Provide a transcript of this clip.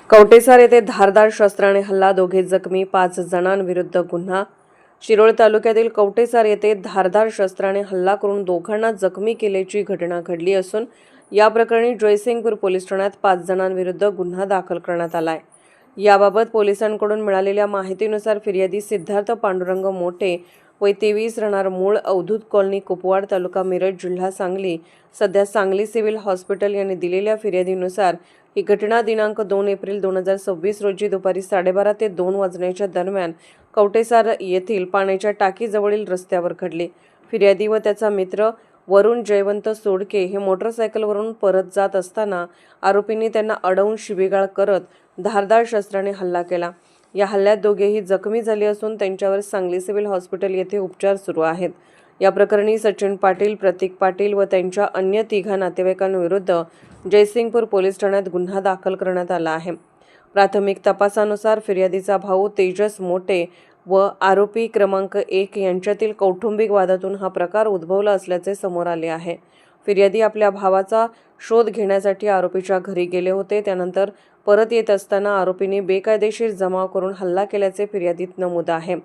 कवटेसार येथे धारदार शस्त्राने हल्ला, दोघे जखमी, 5 जणांविरुद्ध गुन्हा। शिरोळ तालुक्यातील कवटेसार येथे धारदार शस्त्राने हल्ला करून दोघांना जखमी केल्याची घटना घडली असून या प्रकरणी जयसिंगपूर पोलीस ठाण्यात 5 जणांविरुद्ध गुन्हा दाखल करण्यात आला आहे। याबाबत पोलिसांकडून मिळालेल्या माहितीनुसार फिर्यादी सिद्धार्थ पांडुरंग मोठे वय 23 राहणार मूळ अवधूत कॉलनी कुपवाड तालुका मिरज जिल्हा सांगली सध्या सांगली सिव्हिल हॉस्पिटल यांनी दिलेल्या फिर्यादीनुसार ही घटना दिनांक 2 एप्रिल 2026 रोजी दुपारी 12:30 ते 2 वाजण्याच्या दरम्यान कवटेसार येथील पाण्याच्या टाकीजवळील रस्त्यावर घडली। फिर्यादी व त्याचा मित्र वरुण जयवंत सोडके हे मोटरसायकलवरून परत जात असताना आरोपींनी त्यांना अडवून शिवीगाळ करत धारदार शस्त्राने हल्ला केला। या हल्ल्यात दोघेही जखमी झाले असून त्यांच्यावर सांगली सिव्हिल हॉस्पिटल येथे उपचार सुरू आहेत। या प्रकरणी सचिन पाटील, प्रतीक पाटील व त्यांच्या अन्य 3 नातेवाईकांविरुद्ध जयसिंगपूर पोलीस ठाण्यात गुन्हा दाखल करण्यात आला आहे। प्राथमिक तपासानुसार फिर्यादीचा भाऊ तेजस मोठे व आरोपी क्रमांक 1 यांच्यातील कौटुंबिक वादातून हा प्रकार उद्भवला असल्याचे समोर आले आहे। फिर्यादी आपल्या भावाचा शोध घेण्यासाठी आरोपीच्या घरी गेले होते। त्यानंतर परत येत असताना आरोपींनी बेकायदेशीर जमाव करून हल्ला केल्याचे फिर्यादीत नमूद आहे।